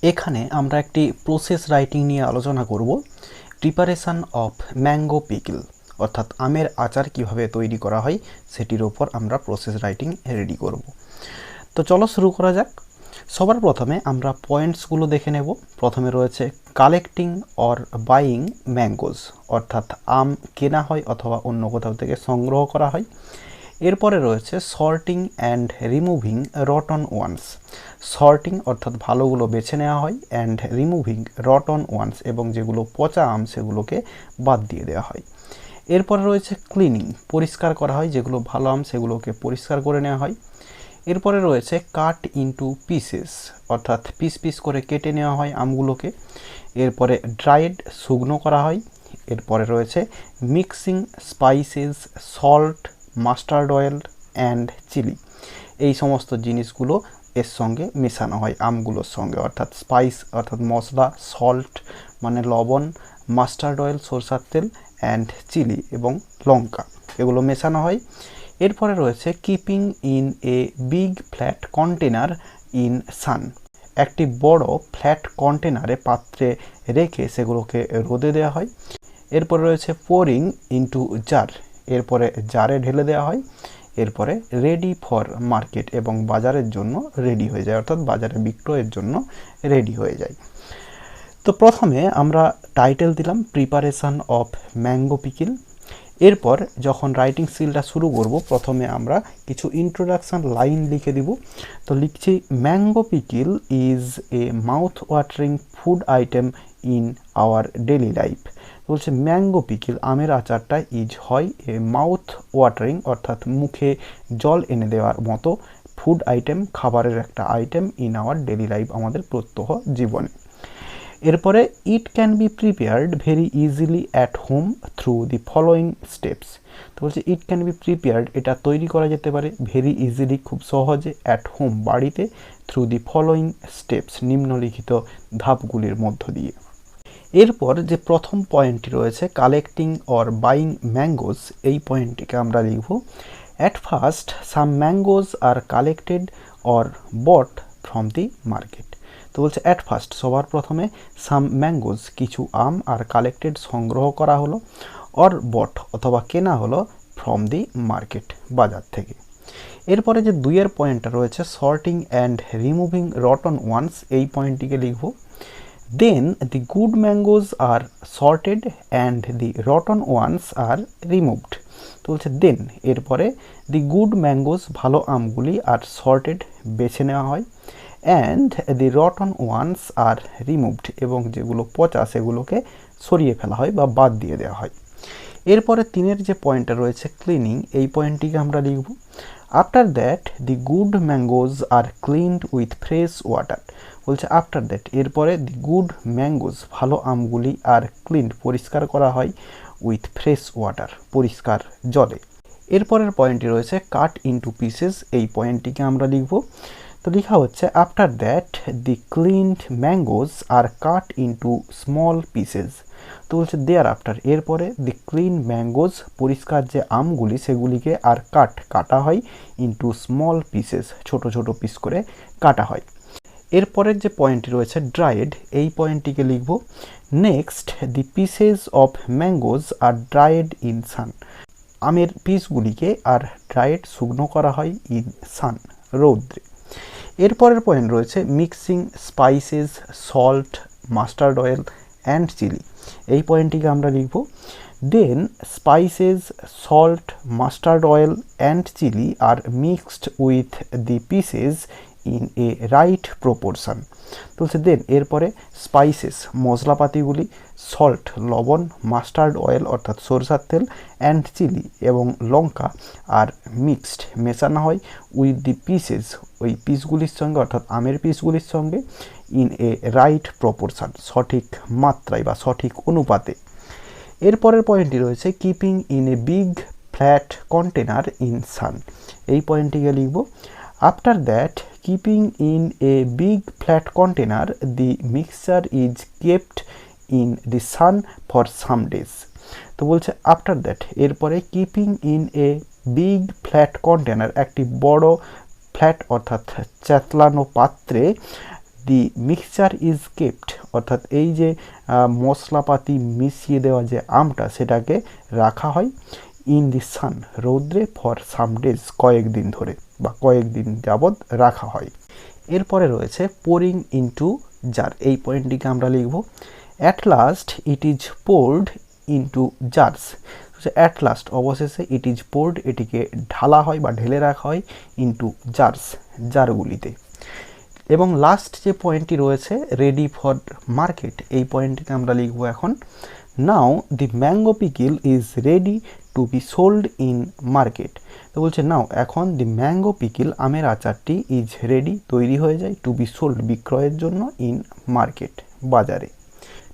এখানে আমরা একটি প্রসেস রাইটিং নিয়ে আলোচনা করব। প্রিপারেশন অফ ম্যাঙ্গো পিকল অর্থাৎ আমের আচার কিভাবে তৈরি করা হয় সেটির ওপর আমরা প্রসেস রাইটিং রেডি করব। তো চলো শুরু করা যাক। সবার প্রথমে আমরা পয়েন্টসগুলো দেখে নেব। প্রথমে রয়েছে কালেক্টিং অর বাইং ম্যাঙ্গোজ, অর্থাৎ আম কেনা হয় অথবা অন্য কোথাও থেকে সংগ্রহ করা হয়। এরপরে রয়েছে sorting and removing rotten ones. Sorting অর্থাৎ ভালোগুলো বেছে নেওয়া হয়, অ্যান্ড রিমুভিং রটন ওয়ান্স এবং যেগুলো পচা আম সেগুলোকে বাদ দিয়ে দেওয়া হয়। এরপরে রয়েছে ক্লিনিং, পরিষ্কার করা হয়, যেগুলো ভালো আম সেগুলোকে পরিষ্কার করে নেওয়া হয়। এরপরে রয়েছে কাট ইনটু পিসেস, অর্থাৎ পিস পিস করে কেটে নেওয়া হয় আমগুলোকে। এরপরে ড্রাইড, শুকনো করা হয়। এরপরে রয়েছে mixing spices, salt, mustard oil and chilli. এই সমস্ত জিনিসগুলো এর সঙ্গে মেশানো হয় আমগুলোর সঙ্গে, অর্থাৎ স্পাইস অর্থাৎ মশলা, সল্ট মানে লবণ, মাস্টার্ড অয়েল সরষার তেল, অ্যান্ড চিলি এবং লঙ্কা, এগুলো মেশানো হয়। এরপরে রয়েছে keeping in a big flat container in sun. একটি বড় ফ্ল্যাট কন্টেনারে পাত্রে রেখে সেগুলোকে রোদে দেওয়া হয়। এরপরে রয়েছে পোরিং ইনটু জার, এরপরে জারে ঢেলে দেওয়া হয়। এরপরে রেডি ফর মার্কেট এবং বাজারের জন্য রেডি হয়ে যায়, অর্থাৎ বাজারে বিক্রয়ের জন্য রেডি হয়ে যায়। তো প্রথমে আমরা টাইটেল দিলাম প্রিপারেশন অফ ম্যাঙ্গো পিকিল। এরপর যখন রাইটিং স্কিলটা শুরু করব, প্রথমে আমরা কিছু ইন্ট্রোডাকশান লাইন লিখে দিব। তো লিখছি, mango pickle is a mouth watering food item in our daily life. বলছে ম্যাঙ্গো পিকিল, আমের আচারটা হয় এ মাউথ ওয়াটারিং অর্থাৎ মুখে জল এনে দেওয়ার মতো ফুড আইটেম, খাবারের একটা item in our daily life, আমাদের প্রত্যহ জীবনে। এরপরে it can be prepared very easily at home through the following steps. তো বলছে ইট ক্যান বি প্রিপেয়ার্ড, এটা তৈরি করা যেতে পারে ভেরি ইজিলি, খুব সহজে, অ্যাট হোম বাড়িতে, থ্রু দি ফলোয়িং স্টেপস নিম্নলিখিত ধাপগুলির মধ্য দিয়ে। এরপর যে প্রথম পয়েন্টটি রয়েছে কালেক্টিং অর বাইং ম্যাঙ্গোজ, এই পয়েন্টটিকে আমরা লিখব, at first some mangoes are collected or bought from the market. তো বলছে অ্যাট ফার্স্ট, সবার প্রথমে, সাম ম্যাঙ্গোজ কিছু আম, আর কালেক্টেড সংগ্রহ করা হলো, অর বট অথবা কেনা হলো, ফ্রম দি মার্কেট বাজার থেকে। এরপরে যে দুইয়ের পয়েন্টটা রয়েছে sorting and removing rotten ones, এই পয়েন্টটিকে লিখব, then the good mangoes are sorted and the rotten ones are removed. তো বলছে দেন, এরপরে দি গুড ম্যাঙ্গোজ ভালো আমগুলি আর সর্টেড বেছে নেওয়া হয়, and the rotten ones are removed এবং যেগুলো পচা সেগুলোকে সরিয়ে ফেলা হয় বা বাদ দিয়ে দেওয়া হয়। এরপরে তিনের যে পয়েন্টটা রয়েছে ক্লিনিং, এই পয়েন্টটিকে আমরা লিখব, after that the good mangoes are cleaned with fresh water. বলছে আফটার দ্যাট, এরপরে দি গুড ম্যাঙ্গোজ ভালো আমগুলি আর ক্লিনড পরিষ্কার করা হয়, উইথ ফ্রেশ ওয়াটার পরিষ্কার জলে। এরপরের পয়েন্টটি রয়েছে কাট ইনটু পিসেস, এই পয়েন্টটিকে আমরা লিখব। তো লেখা হচ্ছে after that the cleaned mangoes are cut into small pieces. তো বলছে দেয়ার আফটার, এরপরে দি ক্লিন ম্যাঙ্গোজ পরিষ্কার যে আমগুলি সেগুলিকে আর কাটা হয়, ইনটু স্মল পিসেস ছোট ছোট পিস করে কাটা হয়। এরপরের যে পয়েন্টটি রয়েছে ড্রাইড, এই পয়েন্টটিকে লিখব, next the pieces of mangoes are dried in sun. আমের পিসগুলিকে আর ড্রাইড শুকনো করা হয় ইন সান রৌদ্রে। এরপরের পয়েন্ট রয়েছে mixing spices, salt, mustard oil and chilli, এই পয়েন্টটিকে আমরা লিখব, then spices, salt, mustard oil and chilli are mixed with the pieces in a right proportion. তো বলছে দেন, এরপরে স্পাইসেস মশলাপাতিগুলি, সল্ট লবণ, মাস্টার্ড অয়েল অর্থাৎ সরষার তেল, অ্যান্ড চিলি এবং লঙ্কা আর মিক্সড মেশানো হয়, উইথ দি পিসেস ওই পিসগুলির সঙ্গে অর্থাৎ আমের পিসগুলির সঙ্গে, ইন এ রাইট প্রপোর্শন সঠিক মাত্রায় বা সঠিক অনুপাতে। এরপরের পয়েন্টটি রয়েছে keeping in a big flat container in sun, এই পয়েন্টটিকে লিখব, after that keeping in a big flat container the mixture is kept in the sun for some days. তো বলছে আফটার দ্যাট, এরপরে keeping in a big flat container একটি বড় flat অর্থাৎ চেতলানো পাত্রে, দি মিক্সচার ইজ কেপ্ট, অর্থাৎ এই যে মশলাপাতি মিশিয়ে দেওয়া যে আমটা সেটাকে রাখা হয় ইন দি সান, রৌদ্রে, ফর সাম ডেজ, কয়েকদিন ধরে বা কয়েকদিন যাবৎ রাখা হয়। এরপরে রয়েছে পোরিং ইনটু জার, এই পয়েন্টটিকে আমরা লিখব at last it is poured into jars, at last অবশেষে ইট ইজ পোর্ড এটিকে ঢালা হয় বা ঢেলে রাখা হয় ইনটু জার্স জারগুলিতে। এবং লাস্ট যে পয়েন্টটি রয়েছে রেডি ফর মার্কেট, এই পয়েন্টটিকে আমরা লিখব এখন now the mango pickle is ready to be sold in market. তো বলছে নাও এখন দি ম্যাঙ্গো পিকিল আমের আচারটি ইজ রেডি তৈরি হয়ে যায় টু বি সোল্ড বিক্রয়ের জন্য ইন মার্কেট বাজারে।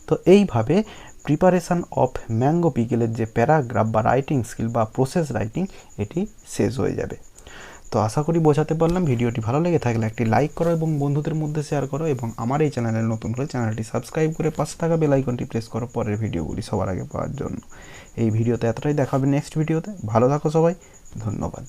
তো এইভাবে প্রিপারেশান অফ ম্যাঙ্গো পিকেলের যে প্যারাগ্রাফ বা রাইটিং স্কিল বা প্রসেস রাইটিং এটি শেষ হয়ে যাবে। তো আশা করি বোঝাতে পারলাম। ভিডিওটি ভালো লেগে থাকলে একটি লাইক করো এবং বন্ধুদের মধ্যে শেয়ার করো, এবং আমার এই চ্যানেলে নতুন হলে চ্যানেলটি সাবস্ক্রাইব করে পাশে থাকা বেল আইকনটি প্রেস করো পরের ভিডিওগুলি সবার আগে পাওয়ার জন্য। এই ভিডিওতে এতটাই, দেখা হবে নেক্সট ভিডিওতে। ভালো থাকো সবাই, ধন্যবাদ।